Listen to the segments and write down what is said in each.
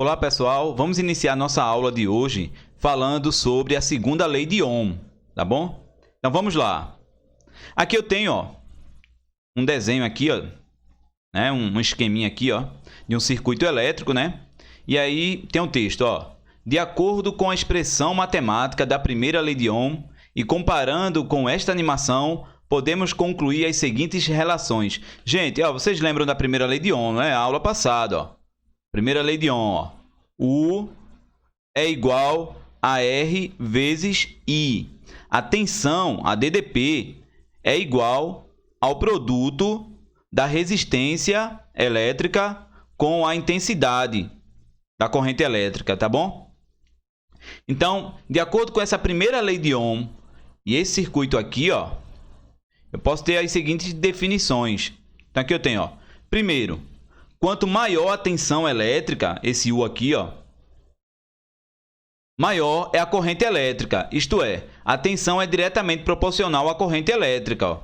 Olá pessoal, vamos iniciar nossa aula de hoje falando sobre a segunda lei de Ohm, tá bom? Então vamos lá. Aqui eu tenho um desenho aqui, né? um esqueminha aqui de um circuito elétrico, né? E aí tem um texto, de acordo com a expressão matemática da primeira lei de Ohm e comparando com esta animação, podemos concluir as seguintes relações. Gente, vocês lembram da primeira lei de Ohm, né? A aula passada, Primeira lei de Ohm, U é igual a R vezes I. A tensão, a DDP, é igual ao produto da resistência elétrica com a intensidade da corrente elétrica, tá bom? Então, de acordo com essa primeira lei de Ohm e esse circuito aqui, eu posso ter as seguintes definições. Então, aqui eu tenho, primeiro, quanto maior a tensão elétrica, esse U aqui, maior é a corrente elétrica, isto é, a tensão é diretamente proporcional à corrente elétrica.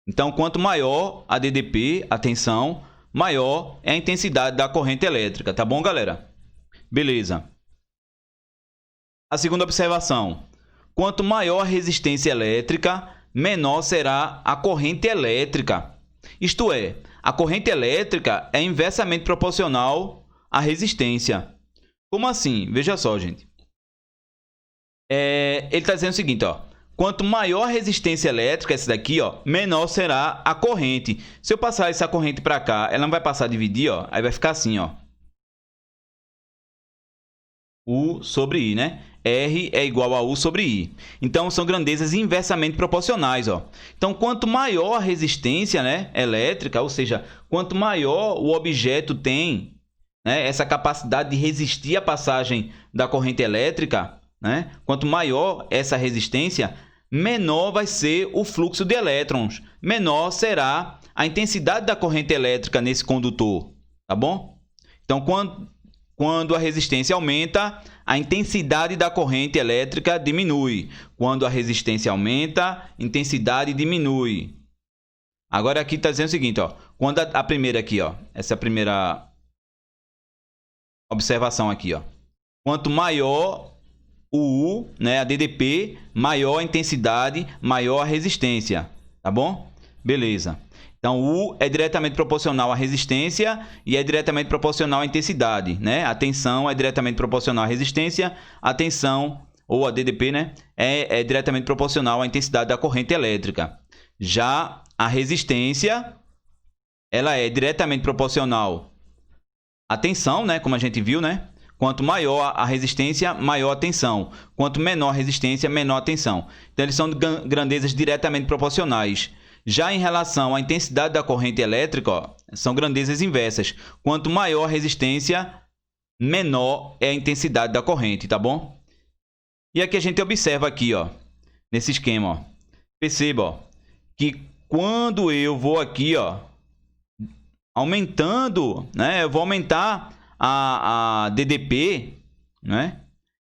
Então, quanto maior a DDP, a tensão, maior é a intensidade da corrente elétrica, tá bom, galera? Beleza. A segunda observação, quanto maior a resistência elétrica, menor será a corrente elétrica. Isto é, a corrente elétrica é inversamente proporcional à resistência. Como assim? Veja só, gente. Ele está dizendo o seguinte, quanto maior a resistência elétrica, essa daqui, menor será a corrente. Se eu passar essa corrente para cá, ela não vai passar a dividir, aí vai ficar assim, U sobre I, né? R é igual a U sobre I. Então, são grandezas inversamente proporcionais, Então, quanto maior a resistência, né, elétrica, ou seja, quanto maior o objeto tem, né, essa capacidade de resistir à passagem da corrente elétrica, né, quanto maior essa resistência, menor vai ser o fluxo de elétrons, menor será a intensidade da corrente elétrica nesse condutor, tá bom? Então, quando a resistência aumenta, a intensidade da corrente elétrica diminui. Quando a resistência aumenta, a intensidade diminui. Agora aqui está dizendo o seguinte, quando a primeira aqui, essa primeira observação aqui, quanto maior o U, né, a DDP, maior a intensidade, maior a resistência, tá bom? Beleza. Então, U é diretamente proporcional à resistência e é diretamente proporcional à intensidade, né? A tensão é diretamente proporcional à resistência, a tensão, ou a DDP, né, é diretamente proporcional à intensidade da corrente elétrica. Já a resistência, ela é diretamente proporcional à tensão, né, como a gente viu, né? Quanto maior a resistência, maior a tensão. Quanto menor a resistência, menor a tensão. Então, eles são grandezas diretamente proporcionais. Já em relação à intensidade da corrente elétrica, são grandezas inversas. Quanto maior a resistência, menor é a intensidade da corrente, tá bom? E aqui a gente observa aqui, nesse esquema, perceba, que quando eu vou aqui, aumentando, né, eu vou aumentar a DDP, né,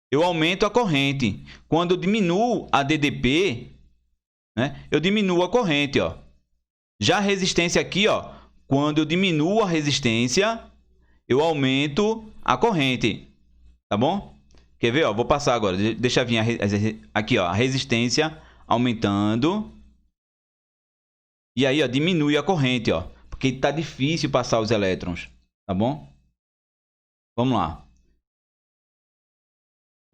eu aumento a corrente. Quando eu diminuo a DDP, né, eu diminuo a corrente, Já a resistência aqui, quando eu diminuo a resistência, eu aumento a corrente, tá bom? Quer ver, vou passar agora, deixa vir aqui, a resistência aumentando. E aí, diminui a corrente, porque está difícil passar os elétrons, tá bom? Vamos lá.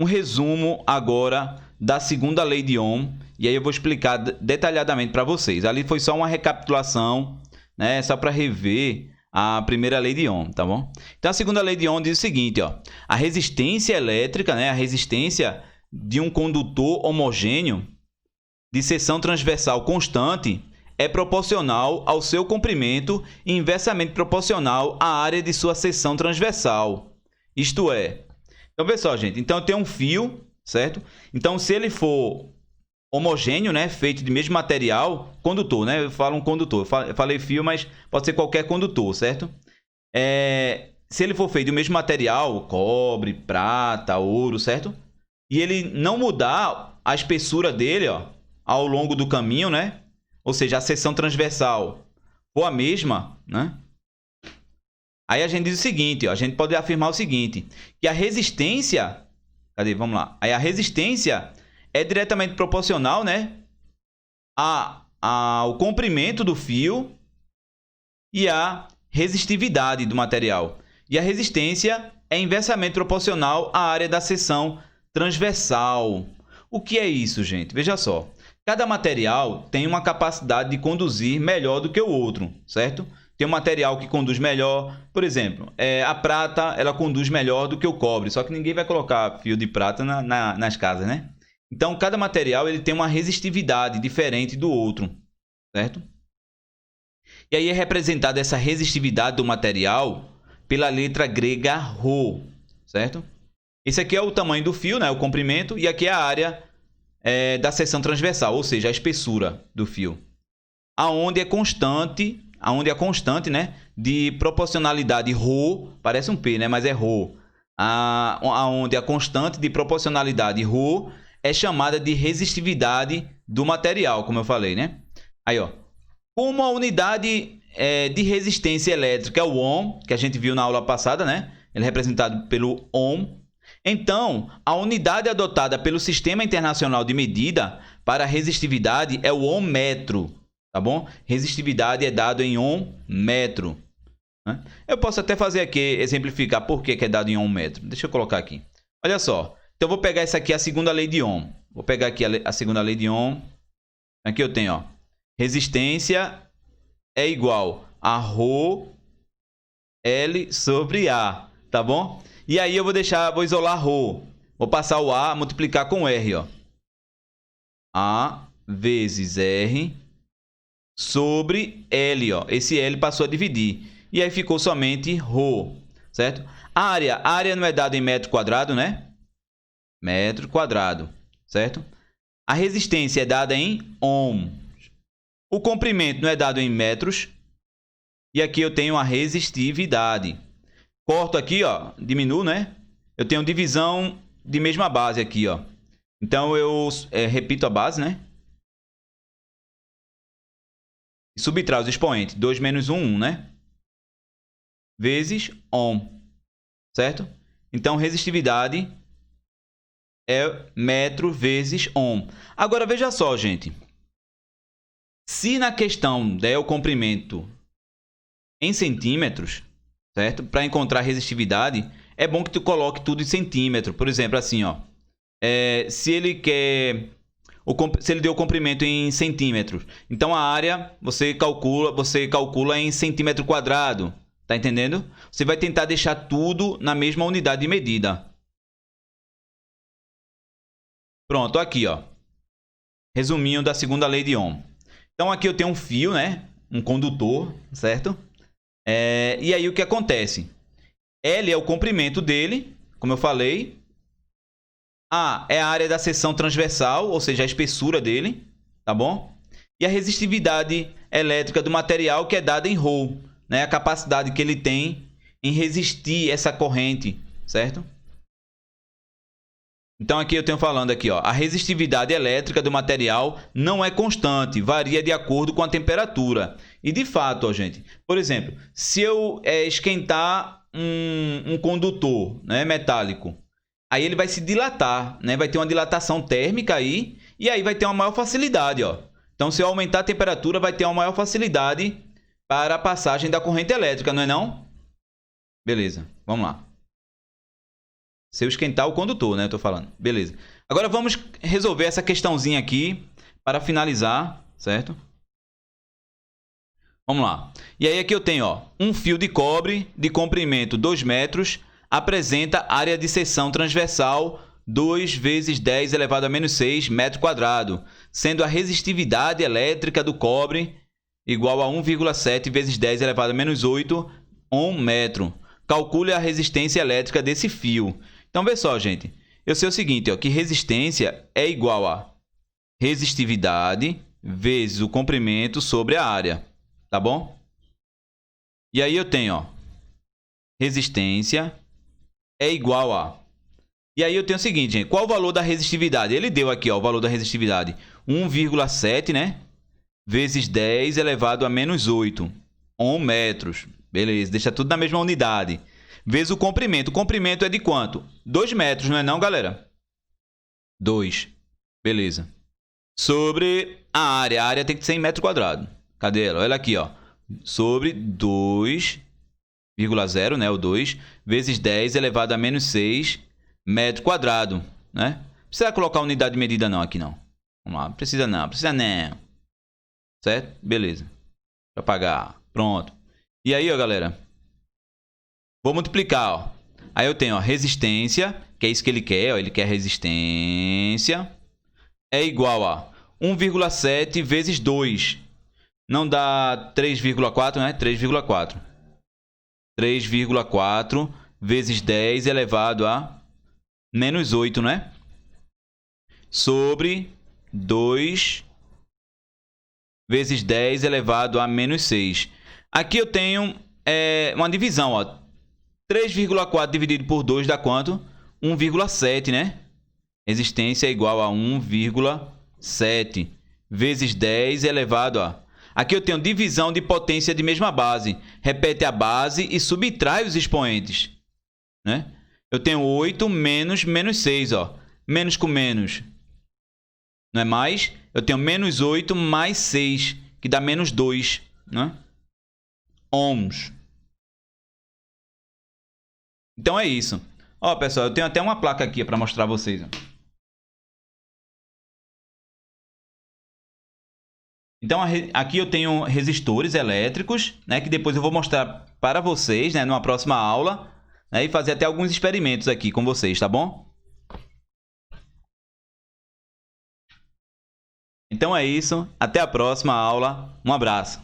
Um resumo agora da segunda lei de Ohm, e aí eu vou explicar detalhadamente para vocês. Ali foi só uma recapitulação, né, só para rever a primeira lei de Ohm, tá bom? Então, a segunda lei de Ohm diz o seguinte, a resistência elétrica, né, a resistência de um condutor homogêneo de seção transversal constante é proporcional ao seu comprimento e inversamente proporcional à área de sua seção transversal. Isto é, então, pessoal, gente, então eu tenho um fio, certo? Então, se ele for homogêneo, né, feito de mesmo material, condutor, né? Eu falo um condutor, eu falei fio, mas pode ser qualquer condutor, certo? Se ele for feito do mesmo material, cobre, prata, ouro, certo? E ele não mudar a espessura dele, ao longo do caminho, né? Ou seja, a seção transversal for a mesma, né? Aí a gente diz o seguinte, ó, a gente pode afirmar o seguinte, que a resistência... Cadê? Vamos lá. Aí a resistência é diretamente proporcional, né, ao comprimento do fio e à resistividade do material. E a resistência é inversamente proporcional à área da seção transversal. O que é isso, gente? Veja só. Cada material tem uma capacidade de conduzir melhor do que o outro, certo? Tem um material que conduz melhor. Por exemplo, a prata ela conduz melhor do que o cobre. Só que ninguém vai colocar fio de prata nas casas, né? Então, cada material ele tem uma resistividade diferente do outro, certo? E aí é representada essa resistividade do material pela letra grega ρ, certo? Esse aqui é o tamanho do fio, né? O comprimento. E aqui é a área da seção transversal, ou seja, a espessura do fio. Aonde a constante, né, de proporcionalidade ρ, parece um P, né, mas é ρ. Aonde a constante de proporcionalidade ρ é chamada de resistividade do material, como eu falei, né? Aí, ó, como a unidade de resistência elétrica é o ohm, que a gente viu na aula passada, né? Ele é representado pelo ohm. Então, a unidade adotada pelo Sistema Internacional de Medida para a resistividade é o ohmmetro, tá bom? Resistividade é dado em ohmmetro, né? Eu posso até fazer aqui, exemplificar por que é dado em ohmmetro. Deixa eu colocar aqui. Olha só. Então, eu vou pegar essa aqui, a segunda lei de Ohm. Vou pegar aqui a segunda lei de Ohm. Aqui eu tenho, ó, resistência é igual a ρ L sobre A, tá bom? E aí eu vou isolar ρ. Vou passar o A, multiplicar com R, ó. A vezes R sobre L, ó. Esse L passou a dividir. E aí ficou somente ρ, certo? A área não é dada em metro quadrado, né? Metro quadrado, certo? A resistência é dada em ohm. O comprimento não é dado em metros. E aqui eu tenho a resistividade. Corto aqui, ó, diminuo, né? Eu tenho divisão de mesma base aqui, ó. Então eu repito a base, né? E subtrai os expoentes. 2 menos 1, 1, né? Vezes ohm, certo? Então resistividade é metro vezes ohm. Agora veja só, gente. Se na questão der o comprimento em centímetros, certo? Para encontrar resistividade, é bom que tu coloque tudo em centímetro. Por exemplo, assim, ó. Se ele deu o comprimento em centímetros, então a área você calcula em centímetro quadrado. Tá entendendo? Você vai tentar deixar tudo na mesma unidade de medida. Pronto, aqui, ó. Resuminho da segunda lei de Ohm. Então aqui eu tenho um fio, né? Um condutor, certo? E aí o que acontece? L é o comprimento dele, como eu falei. A é a área da seção transversal, ou seja, a espessura dele, tá bom? E a resistividade elétrica do material, que é dada em ρ, né? A capacidade que ele tem em resistir essa corrente, certo? Então aqui eu tenho falando aqui, ó, a resistividade elétrica do material não é constante, varia de acordo com a temperatura. E de fato, ó, gente, por exemplo, se eu esquentar um condutor, né, metálico, aí ele vai se dilatar, né? Vai ter uma dilatação térmica aí, e aí vai ter uma maior facilidade, ó. Então, se eu aumentar a temperatura, vai ter uma maior facilidade para a passagem da corrente elétrica, não é não? Beleza, vamos lá. Se eu esquentar o condutor, né? Eu tô falando. Beleza. Agora vamos resolver essa questãozinha aqui para finalizar, certo? Vamos lá. E aí aqui eu tenho, ó, um fio de cobre de comprimento 2 metros apresenta área de seção transversal 2 vezes 10 elevado a menos 6 metro quadrado, sendo a resistividade elétrica do cobre igual a 1,7 vezes 10 elevado a menos 8 ohmmetro. Calcule a resistência elétrica desse fio. Então, vê só, gente. Eu sei o seguinte, ó, que resistência é igual a resistividade vezes o comprimento sobre a área. Tá bom? E aí eu tenho, ó, resistência é igual a... E aí eu tenho o seguinte, gente. Qual o valor da resistividade? Ele deu aqui, ó, o valor da resistividade. 1,7, né? Vezes 10 elevado a menos 8 ohmmetros. Beleza, deixa tudo na mesma unidade. Vezes o comprimento. O comprimento é de quanto? 2 metros, não é não, galera? 2. Beleza. Sobre a área. A área tem que ser em metro quadrado. Cadê ela? Olha aqui, ó. Sobre 2,0, né? O 2, vezes 10 elevado a menos 6 metro quadrado, né? Não precisa colocar unidade de medida não aqui, não. Vamos lá. Precisa não. Certo? Beleza. Para pagar. Pronto. E aí, ó, galera. Vou multiplicar, ó. Aí eu tenho, ó, resistência, que é isso que ele quer, ó. Ele quer resistência. É igual a 1,7 vezes 2. Não dá 3,4, né? 3,4. 3,4 vezes 10 elevado a menos 8, né? Sobre 2 vezes 10 elevado a menos 6. Aqui eu tenho uma divisão, ó. 3,4 dividido por 2 dá quanto? 1,7, né? Resistência é igual a 1,7 vezes 10 elevado a... Aqui eu tenho divisão de potência de mesma base. Repete a base e subtrai os expoentes, né? Eu tenho 8 menos 6, ó. Menos com menos não é mais. Eu tenho menos 8 mais 6, que dá menos 2, né? Ohms. Então é isso. Ó, pessoal, eu tenho até uma placa aqui para mostrar a vocês, ó. Então, aqui eu tenho resistores elétricos, né, que depois eu vou mostrar para vocês, né, numa próxima aula, né, e fazer até alguns experimentos aqui com vocês, tá bom? Então é isso. Até a próxima aula. Um abraço.